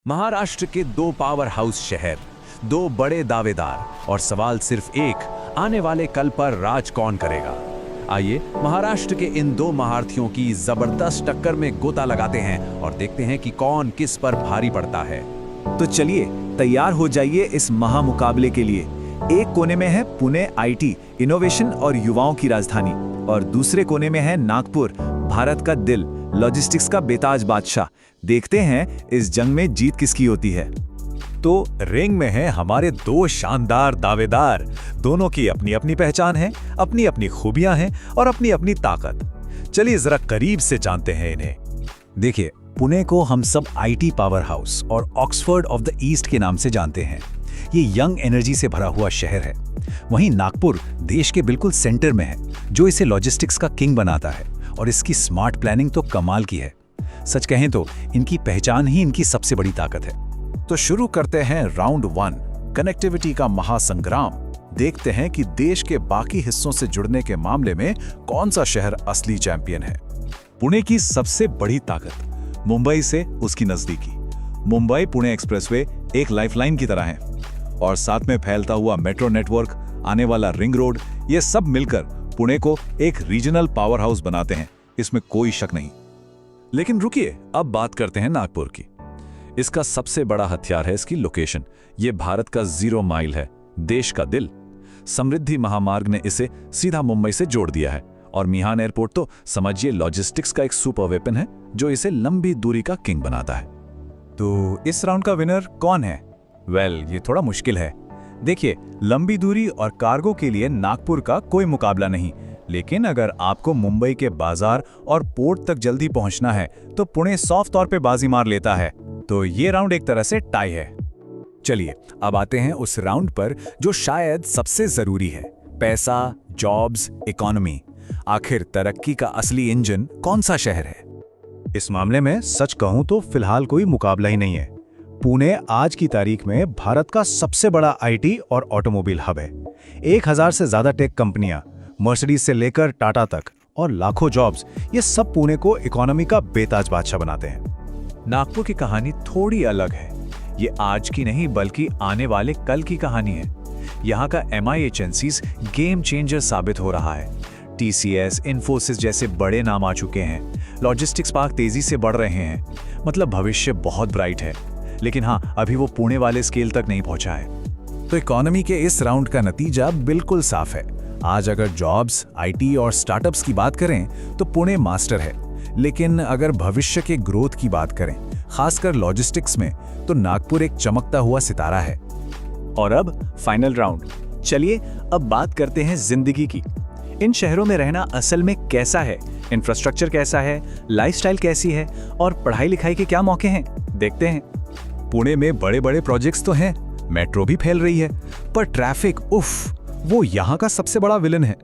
महाराष्ट्र के दो power house शहर, दो बड़े दावेदार और सवाल सिर्फ एक, आने वाले कल पर राज कौन करेगा। आइए महाराष्ट्र के इन दो महारथियों की जबरदस्त टक्कर में गोता लगाते हैं और देखते हैं कि कौन किस पर भारी पड़ता है। तो चलिए तैयार हो जाइए इस महामुकाबले के लिए। एक कोने में है पुणे आईटी, इनोवेशन और युवाओं की राजधानी, और दूसरे कोने में है नागपुर, भारत का दिल, लॉजिस्टिक्स का बेताज बादशाह। देखते हैं इस जंग में जीत किसकी होती है। तो रिंग में है हमारे दो शानदार दावेदार। दोनों की अपनी अपनी पहचान है, अपनी अपनी खूबियां हैं और अपनी अपनी ताकत। चलिए जरा करीब से जानते हैं इन्हें। देखिए, पुणे को हम सब आईटी पावर हाउस और ऑक्सफोर्ड ऑफ द ईस्ट के नाम से जानते हैं। ये यंग एनर्जी से भरा हुआ शहर है। वहीं नागपुर देश के बिल्कुल सेंटर में है, जो इसे लॉजिस्टिक्स का किंग बनाता है, और इसकी स्मार्ट प्लानिंग तो कमाल की है। सच कहें तो इनकी पहचान ही इनकी सबसे बड़ी ताकत है। तो शुरू करते हैं राउंड 1, कनेक्टिविटी का महासंग्राम। देखते हैं कि देश के बाकी हिस्सों से जुड़ने के मामले में कौन सा शहर असली चैंपियन है। पुणे की सबसे बड़ी ताकत मुंबई से उसकी नजदीकी। मुंबई पुणे एक्सप्रेसवे एक लाइफलाइन की तरह है, और साथ में फैलता हुआ मेट्रो नेटवर्क, आने वाला रिंग रोड, ये सब मिलकर पुणे को एक रीजनल पावर हाउस बनाते हैं, इसमें कोई शक नहीं। लेकिन रुकिए, अब बात करते हैं नागपुर की। इसका सबसे बड़ा हथियार है इसकी लोकेशन। ये भारत का 0 माइल है, देश का दिल। समृद्धि महामार्ग ने इसे सीधा मुंबई से जोड़ दिया है, और मिहान एयरपोर्ट तो समझिए लॉजिस्टिक्स का एक सुपर वेपन है, जो इसे लंबी दूरी का किंग बनाता है। तो इस राउंड का विनर कौन है? ये थोड़ा मुश्किल है। देखिए, लंबी दूरी और कार्गो के लिए नागपुर का कोई मुकाबला नहीं, लेकिन अगर आपको मुंबई के बाजार और पोर्ट तक जल्दी पहुंचना है तो पुणे सॉफ्ट तौर पे बाजी मार लेता है। तो ये राउंड एक तरह से टाई है। चलिए अब आते हैं उस राउंड पर जो शायद सबसे जरूरी है। पैसा, जॉब्स, इकोनॉमी। आखिर तरक्की का असली इंजन कौन सा शहर है? इस मामले में सच कहूं तो फिलहाल कोई मुकाबला ही नहीं है। पुणे आज की तारीख में भारत का सबसे बड़ा आईटी और ऑटोमोबाइल हब है। 1000 से ज्यादा टेक कंपनियां, मर्सिडीज से लेकर टाटा तक, और लाखों जॉब्स, ये सब पुणे को इकोनॉमी का बेताज बादशाह बनाते हैं। नागपुर की कहानी थोड़ी अलग है। ये आज की नहीं बल्कि आने वाले कल की कहानी है। यहाँ का एमआई एजेंसीज गेम चेंजर साबित हो रहा है। टीसीएस, इन्फोसिस जैसे बड़े नाम आ चुके हैं। लॉजिस्टिक्स पार्क तेजी से बढ़ रहे हैं। मतलब भविष्य बहुत ब्राइट है। लेकिन हाँ, अभी वो पुणे वाले स्केल तक नहीं पहुंचा है। तो इकोनॉमी के इस राउंड का नतीजा बिल्कुल साफ है। आज अगर जॉब्स, आईटी और स्टार्टअप्स की बात करें तो पुणे मास्टर है। लेकिन अगर भविष्य के ग्रोथ की बात करें, खासकर लॉजिस्टिक्स में, तो नागपुर एक चमकता हुआ सितारा है। और अब फाइनल राउंड। चलिए अब बात करते हैं जिंदगी की। इन शहरों में रहना असल में कैसा है, इंफ्रास्ट्रक्चर कैसा है, लाइफस्टाइल कैसी है, और पढ़ाई लिखाई के क्या मौके हैं, देखते हैं। पुणे में बड़े बड़े प्रोजेक्ट्स तो हैं, मेट्रो भी फैल रही है, पर ट्रैफिक, उफ, वो यहाँ का सबसे बड़ा विलन है।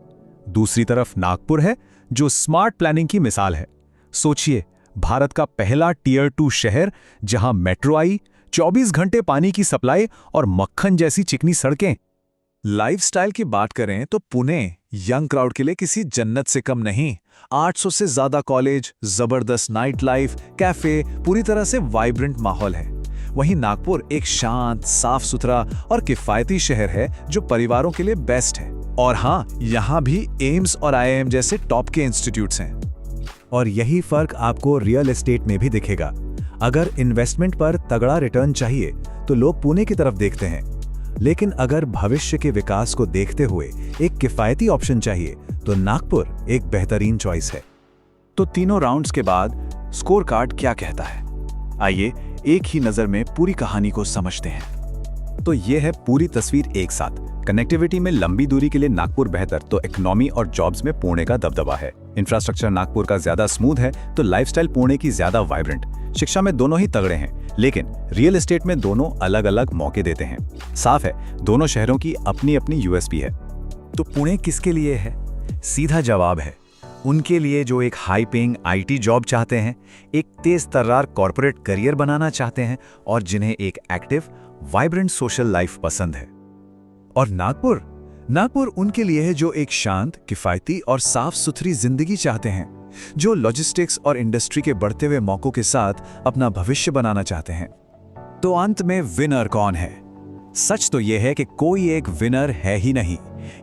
दूसरी तरफ नागपुर है, जो स्मार्ट प्लानिंग की मिसाल है। सोचिए, भारत का पहला टियर 2 शहर, जहां मेट्रो आई, 24 घंटे पानी की सप्लाई और मक्खन जैसी चिकनी सड़कें। लाइफस्टाइल की बात करें तो पुणे यंग क्राउड के लिए किसी जन्नत से कम नहीं। 800 से ज्यादा कॉलेज, जबरदस्त नाइट लाइफ, कैफे, पूरी तरह से वाइब्रेंट माहौल है। वहीं नागपुर एक शांत, साफ सुथरा और किफायती शहर है, जो परिवारों के लिए बेस्ट है। और हाँ, यहाँ भी एम्स और आईआईएम जैसे टॉप के इंस्टीट्यूट्स हैं। और यही फर्क आपको रियल एस्टेट में भी दिखेगा। अगर इन्वेस्टमेंट पर तगड़ा रिटर्न चाहिए तो लोग पुणे की तरफ देखते हैं, लेकिन अगर भविष्य के विकास को देखते हुए एक किफायती ऑप्शन चाहिए तो नागपुर एक बेहतरीन चॉइस है। तो तीनों राउंड्स के बाद स्कोर कार्ड क्या कहता है? आइए एक ही नजर में पूरी कहानी को समझते हैं। तो ये है पूरी तस्वीर एक साथ। कनेक्टिविटी में लंबी दूरी के लिए नागपुर बेहतर, तो इकोनॉमी और जॉब्स में पुणे का दबदबा है। इंफ्रास्ट्रक्चर नागपुर का ज्यादा स्मूथ है, तो लाइफस्टाइल पुणे की ज्यादा वाइब्रेंट। शिक्षा में दोनों ही तगड़े हैं, लेकिन रियल एस्टेट में दोनों अलग अलग मौके देते हैं। साफ है, दोनों शहरों की अपनी अपनी यूएसपी है। तो पुणे किसके लिए है? सीधा जवाब है उनके लिए जो एक हाई पेइंग आईटी जॉब चाहते हैं, एक तेज तर्रार कॉर्पोरेट करियर बनाना चाहते हैं, और जिन्हें एक एक्टिव, वाइब्रेंट सोशल लाइफ पसंद है। और नागपुर उनके लिए है जो एक शांत, किफायती और साफ सुथरी जिंदगी चाहते हैं, जो लॉजिस्टिक्स और इंडस्ट्री के बढ़ते हुए मौकों के साथ अपना भविष्य बनाना चाहते हैं। तो अंत में विनर कौन है? सच तो यह है कि कोई एक विनर है ही नहीं।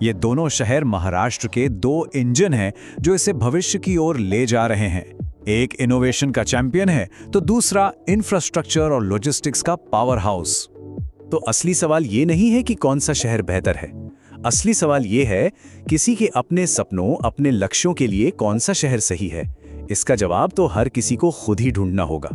ये दोनों शहर महाराष्ट्र के दो इंजन हैं जो इसे भविष्य की ओर ले जा रहे हैं। एक इनोवेशन का चैंपियन है तो दूसरा इंफ्रास्ट्रक्चर और लॉजिस्टिक्स का पावर हाउस। तो असली सवाल ये नहीं है कि कौन सा शहर बेहतर है। असली सवाल ये है किसी के अपने सपनों, अपने लक्ष्यों के लिए कौन सा शहर सही है। इसका जवाब तो हर किसी को खुद ही ढूंढना होगा।